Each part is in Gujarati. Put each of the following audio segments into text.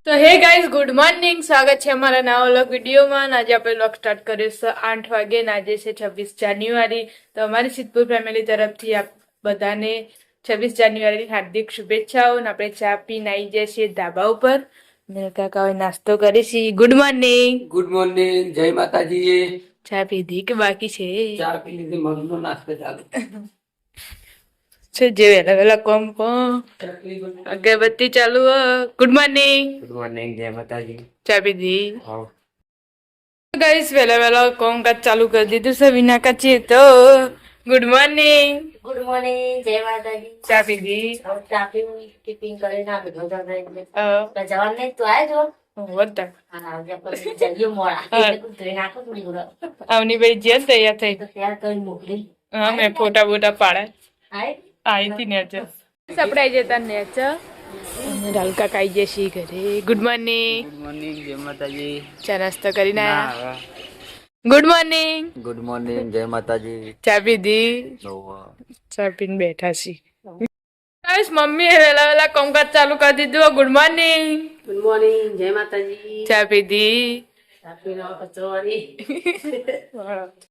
તો હે ગાઈઝ ગુડ મોર્નિંગ, સ્વાગત છે અમારા નવા વ્લોગ વિડીયોમાં. આજે આપણે વ્લોગ સ્ટાર્ટ કર્યો છે 8 વાગે ને આજે છે 26 જાન્યુઆરી. તો અમારી સિદ્ધપુર ફેમિલી તરફથી આપ બધાને 26 જાન્યુઆરીની હાર્દિક શુભેચ્છાઓ. ને આપણે ચા પીને આવી જઈએ છીએ ધાબા ઉપર. મેં કાકા હવે નાસ્તો કરીશી. Good morning. ગુડ મોર્નિંગ, જય માતાજી. ચા પીધી કે બાકી છે? ચા પી લીધી, મગનો નાસ્તો ચાલુ છે જે વેલા વેલા કોમ અગરબત્તી ચાલુ. Good morning. ગુડ મોર્નિંગ, જય માતાજી. ચા પીધી? ગાઈસ વેલા વેલા કામકાજ ચાલુ કરી દીધું છે વિના કાચી. તો ગુડ મોર્નિંગ. ગુડ મોર્નિંગ, જય માતાજી. ચા પીધી? ચા પીવું, ટિફિન કરીને આપી દો. જવાનું નહીં તો આવજો. વધતા હા, જલ્દી મોડા ધોઈ નાખો થોડી ઘણો. આવની ભાઈ જે તૈયાર થઈ. તો તૈયાર કરી મોકલી. હા, મેં ફોટા બોટા પાડે આય આવી હતી નેચર આપણે આવી જતા નેચર અને રાલકા કાઈ જશી ઘરે. Good morning. ગુડ મોર્નિંગ, જય માતાજી. ચા નાસ્તો કરીને આયા? Good morning. ગુડ મોર્નિંગ, જય માતાજી. ચા પીધી? ચા પીને બેઠા છી. મમ્મી વેલા વેલા કામકાજ ચાલુ કરી દીધું. Good morning. ગુડ મોર્નિંગ, જય માતાજી. ચા પીધી? ચા પીનો કચોરી.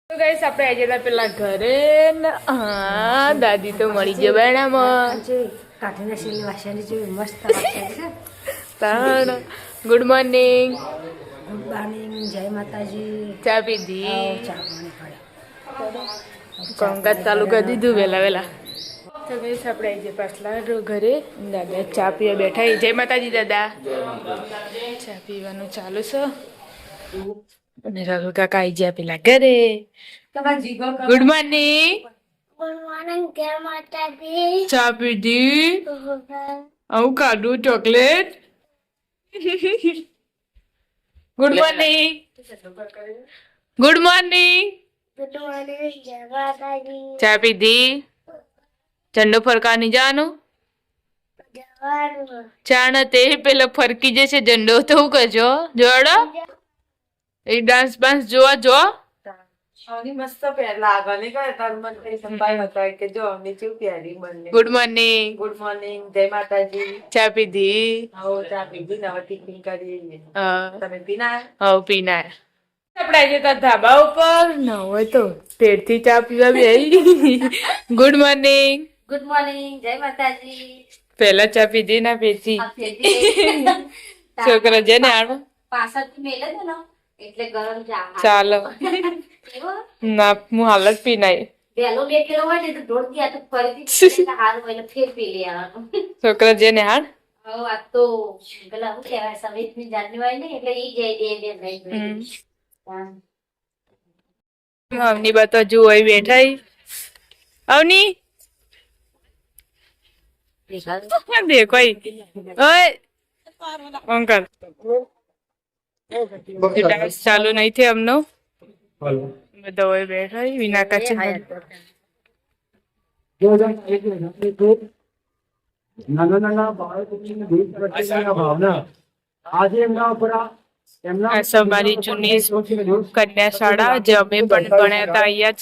તો ગાઈસ આપણે આવી જતા પેલા ઘરે ને હા દાદી તો મળી ગયો બેણામાં. કાઢીને શેલી વાસણી જેવી મસ્ત વાસણી છે. તાણ ગુડ મોર્નિંગ. ગુડ મોર્નિંગ, જય માતાજી. ચા પીધી? ચા પાણી ખાય. કામકાજ ચાલુ કરી દીધું વેલા વેલા. તો ગાઈસ આપણે આવી જઈએ પાછલા ઘરે. દાદા ચા પીવા બેઠા. જય માતાજી દાદા. ચા પીવાનું ચાલુ છે અને રાહુલ કાકા આવી ગયા પેલા ઘરે. Good morning. ગુડ મોર્નિંગ, જય માતાજી. ચા પીધી? આવું કાઢું chocolate. Good morning. Good morning. Good morning, જય માતાજી. ચા પીધી? ઝંડો ફરકા નહીં જવાનું? જવાનું ચાણ તે પેલો ફરકી જશે ઝંડો તો શું કરજો જોડો એ ડાન્સ બાન્સ જોવા જો. મસ્ત લાગે ને કરે તાર મન કઈ સંભાઈ હતો કે જો નીચે પ્યારી બનને. Good morning. ગુડ મોર્નિંગ, જય માતાજી. ચા પીધી? આવો ચા પીધી ને હવે ટિફિન કરીએ. તમે પીના? હવ પીના. આપણે આજે તા ધાબા ઉપર ન હોય તો પેટથી ચા પીવા બેહી. Good morning. ગુડ મોર્નિંગ, જય માતાજી. પેલા ચા પીધી ના પેટથી છોકરા છે ને આડો પાછળથી મેલે છે ને એટલે ગરમ ચા ચાલો ના હું હાલત પી નાઈ. પેલો બેઠેલો હોય ને તો દોડતી આ તો ફરીથી હારું એટલે ફેર પી લે આવવાનું. છોકરા છે ને હાડ હવે આ તો પેલા શું કહેવાય 26મી જાન્યુઆરી ને એટલે ઈ જઈ દે નહીં. અવની બા તો જુ હોય બેઠા. અવની દેખો ઓય અંકલ ડાન્સ ચાલુ નહીં થયો અમનો બધા હોય બેઠા વિના કાચી. નાના ભાવના આજે એમના આ અમારી જૂની કન્યા શાળા જે અમે પણ ભણ્યા હતા અહીંયા જ.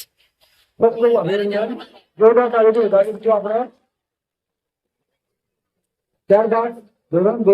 ત્યારબાદ ધોરણ 2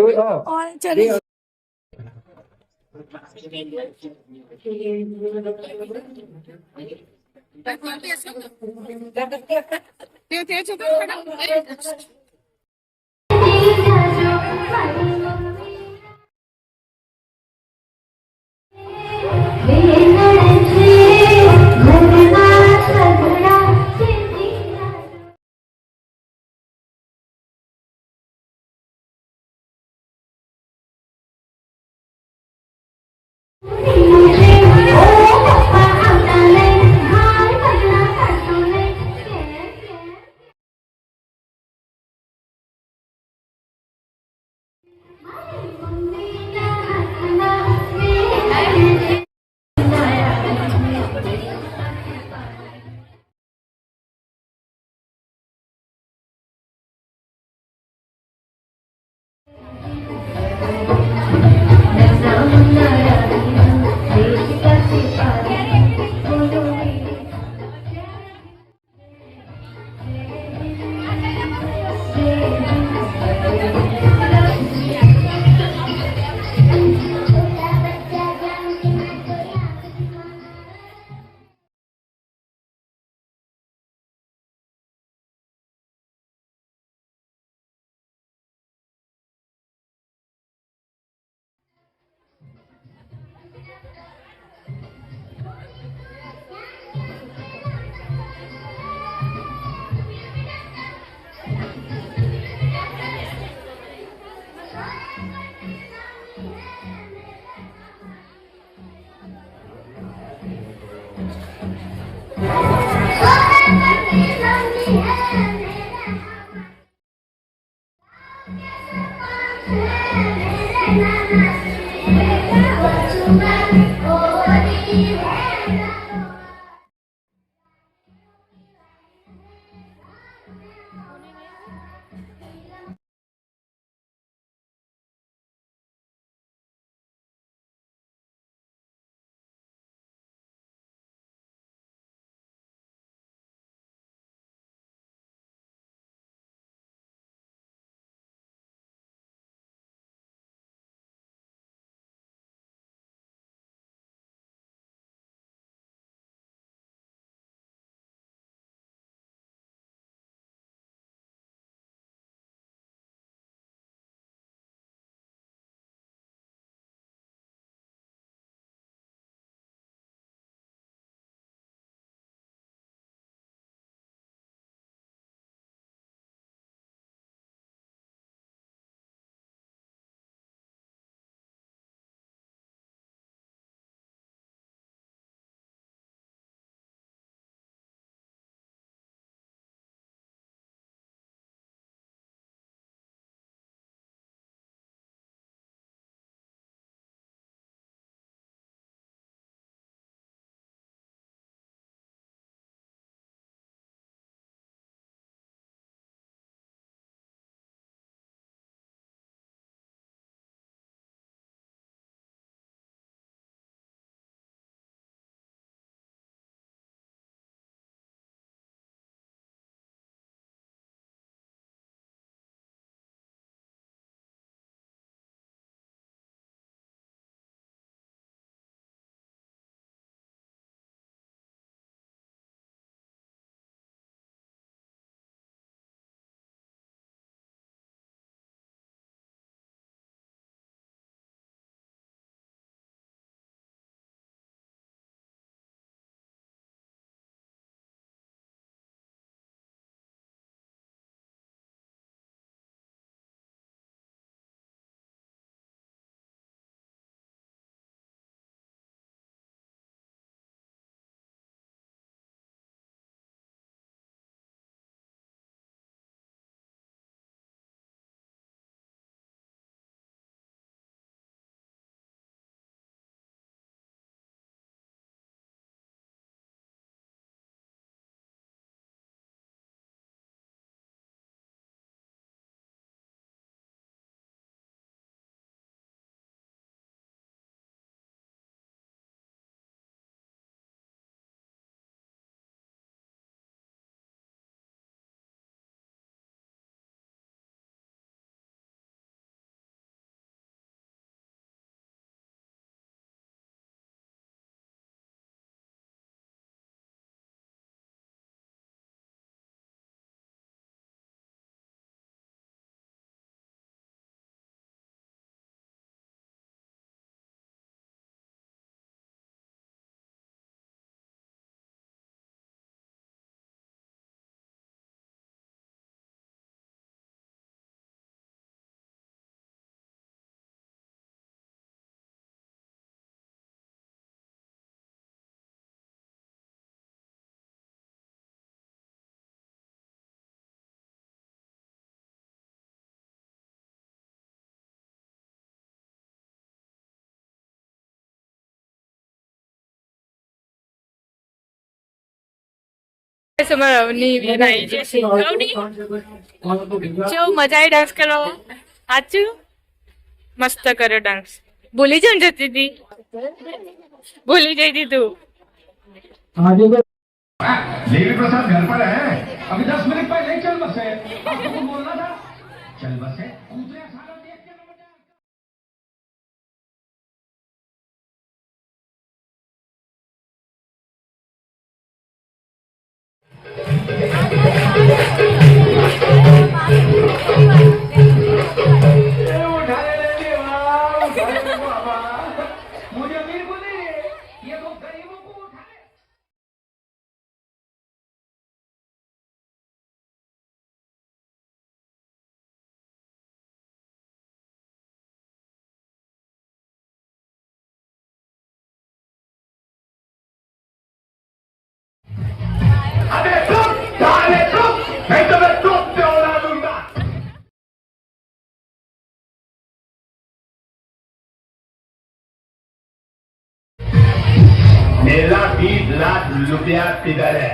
અમારા અવની બેન આવી જશે. અવની કેવું મજા આવી ડાન્સ કરવા? સાચું મસ્ત કર્યો ડાન્સ. ભૂલી જ જતી હતી, ભૂલી જઈ હતી તું. देवी प्रसाद घर पर है अभी 10 मिनट पहले चल बसे आपको बोलना था चल बसे कूदे सारा देख के मुझे अमीर को नहीं ये तो गरीबों को उठाए अबे चुप साले चुप मैं तुम्हें चुप से उड़ा दूंगा मेरा 20 लाख रुपया किधर है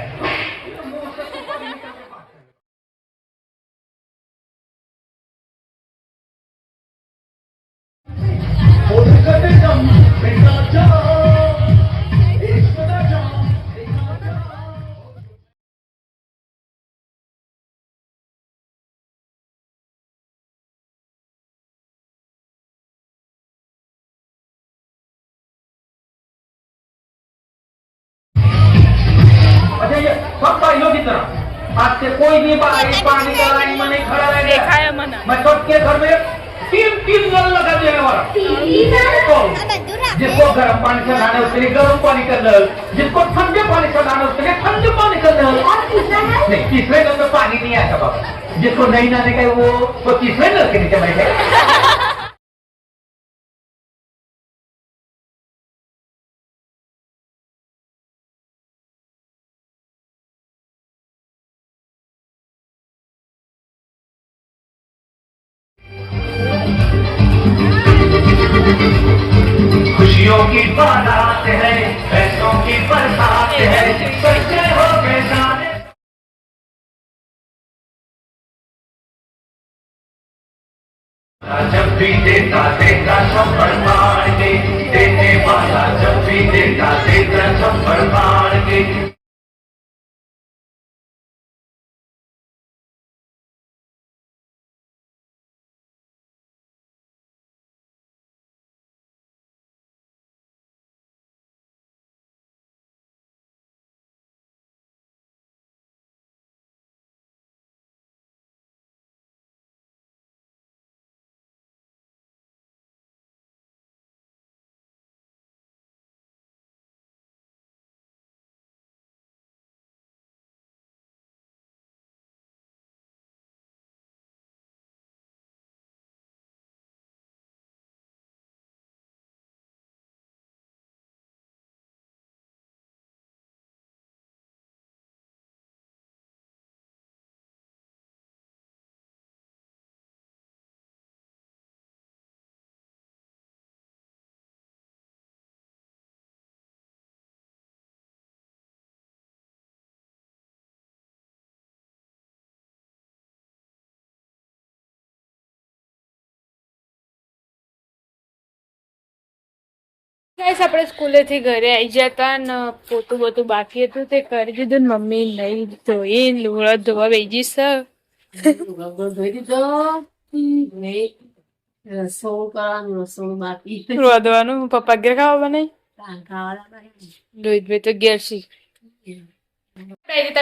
अच्छा ये सब भाइयों की तरह आज से कोई भी भाई पानी का लाइन में नहीं खड़ा रहेगा દેખાય મને. मैं सबके घर में 3 नल लगा देने वाला तो जिसको गर्म पानी से नहाना है उसके लिए गर्म पानी का नल जिसको ठंडे पानी से नहाना है उसके लिए ठंडे पानी का नल नहीं तीसरे नल में पानी नहीं आता बाबा जिसको नहीं नहाने का है वो तीसरे नल के नीचे बैठे खुशियों की बारात है पैसों की बरसात है सच्चे हो गए सारे जब भी देता देता सब बर्बाद के देने वाला जब भी देता देता सब बर्बाद के ગાઈસ આપણે સ્કૂલેથી ઘરે આવી જતા ને પોતું બોતું બાકી હતું તે કરી દીધું ને મમ્મી નહીં ધોઈ લુગડા ધોવા બેસી છે. રોધવાનું પપ્પા ઘેર ખાવા બનાવી રોહિત ભાઈ તો ઘેર શીખ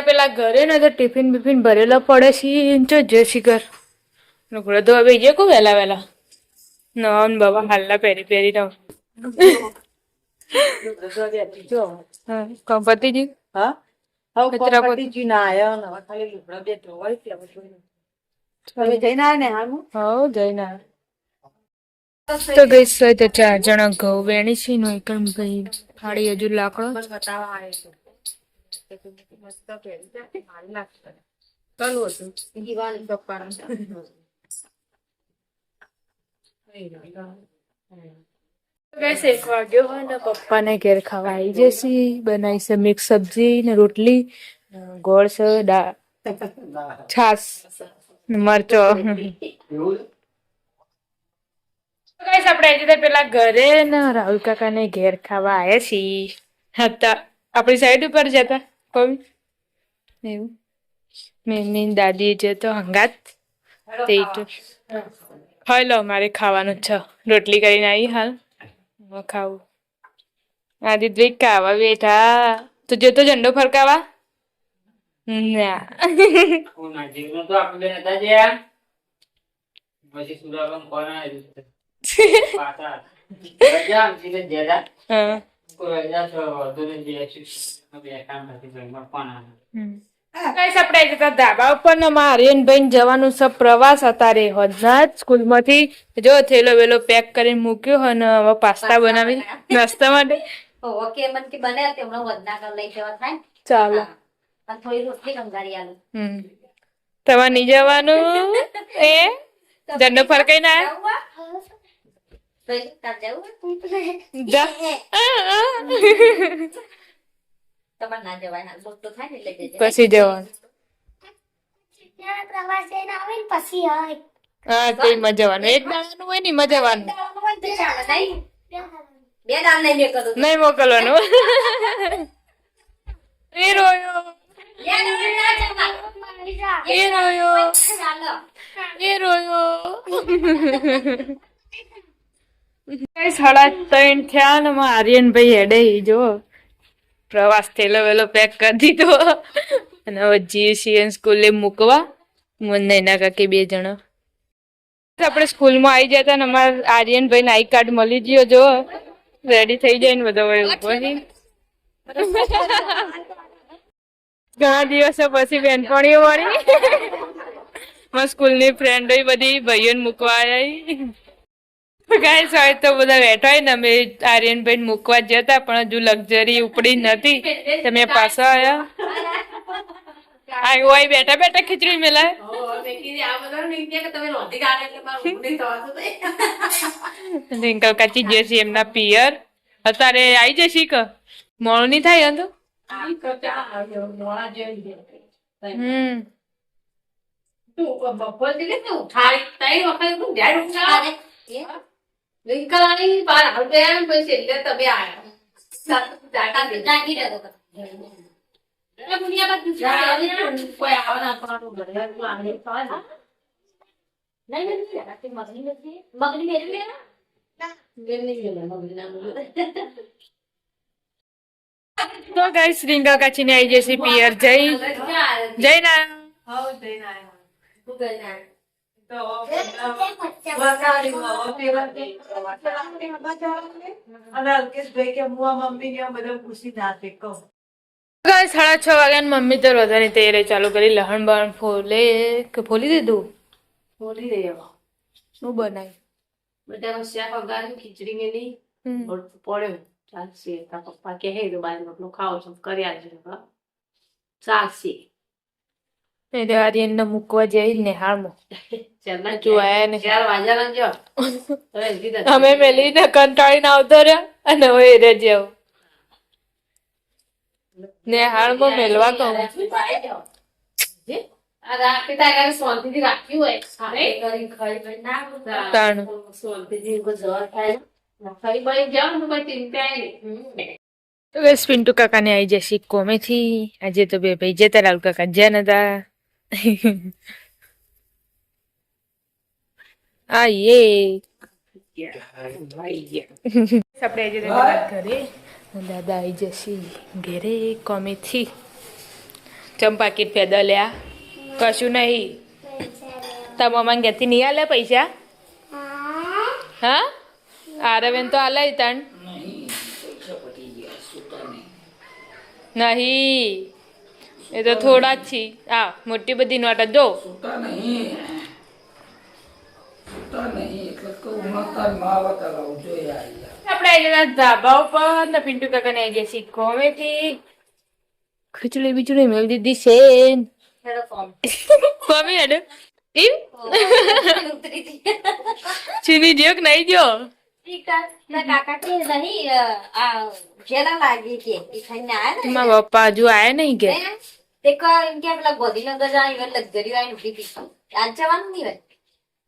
પેલા ઘરે ને તો ટિફિન બિફિન ભરેલો પડે છે જે શીખર લુગડા ધોવા બેસી કો વહેલા વહેલા નવા બાબા હાલના પહેરી પહેરી રહો. પતિજી હા હવે કચરા પતિજી ના આયા ને હવે ખાલી લુગડા બે ધોવાય છે હવે તમે જઈને આયા ને હાલમાં હો જઈને તો ગઈ છે તો 4 જણા ઘઉં વેણી છે નો એકમ ભાઈ થાળી હજુ લાકડો બતાવવા આવ્યો છે મસ્ત પહેરી જાય હાલ લાગશે ચાલુ હતું દિવાળી પપ્પાનું ગઈસ 1 વાગ્યો હોય ને પપ્પાને ઘેર ખાવા આવી જશે બનાવી છે મિક્સ સબ્જી ને રોટલી ગોળ છે છાસ મરચો ગાઈસ આપણે આજે પેલા ઘરે ને રાહુલ કાકા ને ઘેર ખાવા આવ્યા છીએ હતા આપણી સાઈડ ઉપર જતા કોઈ એવું મેની દાદી જે તો હંગાત તે તો ખાઈ લો મારે ખાવાનું છે રોટલી કરીને આવી હાલ ખાવું આદિત્ય ખાવા બેઠા તો જતો ઝંડો ફરકાવા ના આપણે જતા ધાબા ઉપર ને આર્યનભાઈ જવાનું છે પ્રવાસ અત્યારે હજના જ સ્કૂલ માંથી જો થેલો વેલો પેક કરીને મૂક્યો હોય ને હવે પાસ્તા બનાવી નાસ્તા માટે ઓકે મન કે બને તે હમણાં વધના કર લઈ જવા થાય ચાલો અને થોડી રોટલી કંગારી આલું તમારે નહીં જવાનું એ ઝંડો ફરકાઈ ના જા તમારે ના જવાય હાલ બોલ તો થાય ને એટલે જજે. પછી જવાનું હા તે માં જવાનું એક દાડાનું હોય ને માં જવાનું તો ચાલે નહીં બે દાલ નહીં મેં કરું નહીં મોકલવાનું એ રોયો એ રોયો એ રોયો 3:30 થયા ને આર્યનભાઈ હેડે જો પ્રવાસ થેલો વેલો પેક કરી દીધો અને હવે જીસીએન સ્કૂલે મૂકવા મને એના કાકી 2 જણા આપણે સ્કૂલમાં આવી જતા ને અમારા આર્યનભાઈ ને આઈ કાર્ડ મળી ગયો જો રેડી થઈ જાય ને બધો પછી ઘણા દિવસો પછી બેનપણીઓ મળી મારા સ્કૂલની ફ્રેન્ડો બધી ભાઈઓને મૂકવા આવ્યા ગાઈસ હોય તો બધા બેઠા હોય ને અમે આર્યનભાઈ મૂકવા જતા પણ હજુ લક્ઝરી ઉપડી નથી તમે પાછા આવ્યા હોય બેઠા બેઠા ખીચડી મેલાય રિંકલ કાચી જશે એમના પિયર અત્યારે આવી જશે કે મોડું નહીં થાય તો તો ગાઈસ રિંકલ કાચી ને આવી જશે પિયર જય ના ગાઈસ 6:30 વાગ્યા મમ્મી તો રોજાની તૈયારી ચાલુ કરી લહણ બહણ ફોલે કે ફોલી દીધું શું બનાવ્યું બટાકા શાક વઘાર્યું ખીચડી મેલી પડ્યો ચાલશે તારા પપ્પા કહે તો બાર રોટલો ખાઓ છો કરી આવજો ચાલશે એટલે આર્યનને મૂકવા જઈ નેહાળમાં જોયા ને 4 વાગ્યા જો અમે મેલીને કંટાળીને આવતો રહ્યો અને હવે રે જેવ નેહાળમાં મેલવા કહું શાંતિથી રાખ્યું હોય તાણું શાંતિથી જવા થાય ફરી બળી જાવ ને કોઈ ચિંતા નહીં તો બસ પિન્ટુ કાકા ને આવી જશે કોમેથી આજે તો બે ભાઈ જતા રાહુલ કાકા જ્યાં નતા આપણે આજે ઘરે દાદા આવી જશે ઘેરે કોમેથી ચંપાકીટ પેદા લ્યા કશું નહીં તાર મમ્મા ઘેરથી નહીં આલે પૈસા હા આરવેન તો આલે તાણ નહીં એ તો થોડા જ છે આ મોટી બધી નોટ જો આપણે ધાબા ઉપર ને પિન્ટુ કાકા ને આવી જશે કોમેથી ખીચડી બીચડી મેળ દીધી છે કોમી હેડ એમ ચીની જોક નહીં જો કાકા કે નહીં જેલા લાગી કે ખાઈને આયા મારા પપ્પા હજુ આયા નહીં કે તે એમ કે પેલા ગોધીનગર જાય ઇવન લક્ઝરી વાળી ઉઠી હતી આજ જવાનું નહીં હોય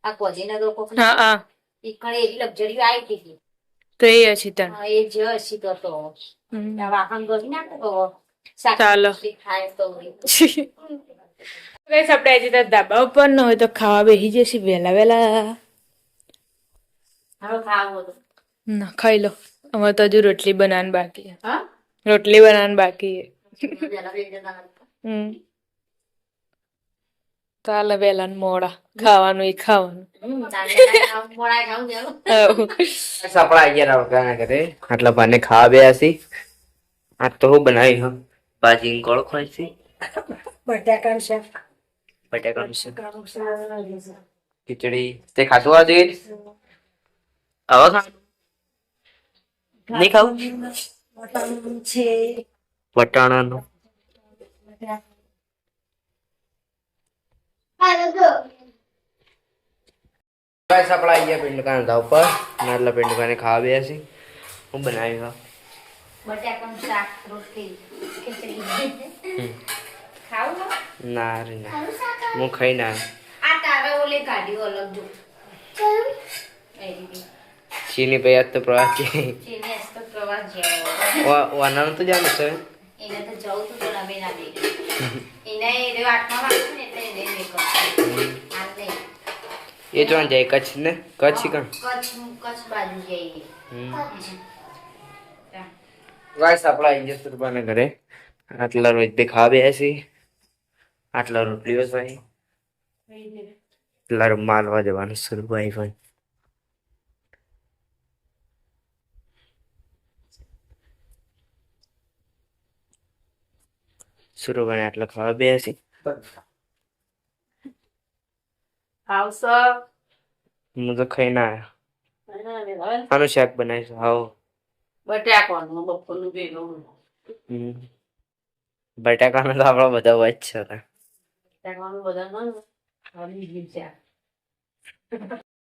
આ ગોધીનગર કોક હા હા ઈકણે એવી લક્ઝરી આવી હતી તો એ હશે તને હા, એ જ હસી તો આ વાહન ગોળી નાખો તો ચાલો. શાક ખાય તો ગાઈસ આપણે આજે તો ધાબા ઉપર ન હોય તો ખાવા બેસી જશે વહેલા વહેલા હવે ખાવો તો ના ખાઈ લો અમારે તો હજુ રોટલી બનાવવાની બાકી છે હા રોટલી બનાવવાની બાકી છે પેલા બે જણા ચાલે વહેલા ને મોડા ખાવાનું એ ખાવાનું મોડા ખાવું જાવ હઉ. આપડા અહીંયા રવકાના ઘરે આટલા ભાને ખાવા બેયા છે આ તો હું બનાવી હા ભાજી ગોળ ખવાય છે બટાકાનું શાક ખીચડી તે ખાતું આજે હવે ખા નહીં ખાવું વટાણાનું બસ આપડા અહીંયા પિંડ કાન હતા ઉપર નાટલા પિંડ કાને ખાવા બેયા છે હું બનાવી હા બટાકાનું શાક રોટલી ખીચડી ખાવું ના રે ના હું ખાઈ ના આ તારા ઓલે કાઢ્યું અલગ જો ચીની ભાઈ આજ તો પ્રવાસ છે ચીને તો પ્રવાસ જેવો વાનાનું તો જાણું છે એને તો જવું તું પણ અમે ના દે એને એ આઠમા વાગશે ને એટલે એને નીકળશે હાલ નહીં એ જોવા જાય કચ્છ ને કચ્છ કાં કચ્છ બાજુ જઈએ ગાઈસ આપણા ઇન્જસ રૂપિયાના ઘરે આટલા રોજ તે ખાવા બેયા છે આટલા રોટલીઓ છે એટલા માલવા જવાનું શરૂ ભાઈ ભાઈ શરૂ બને આટલા ખાવા બેયા છે આવશે હું તો ખાઈ ના આવ્યો આનું શાક બનાવીશું હાવ બટાકાનું બપોરનું ભેગું બટાકાનો તો આપણા બધા વચ છે બટાકાનું બધા ના આવી ગયું છે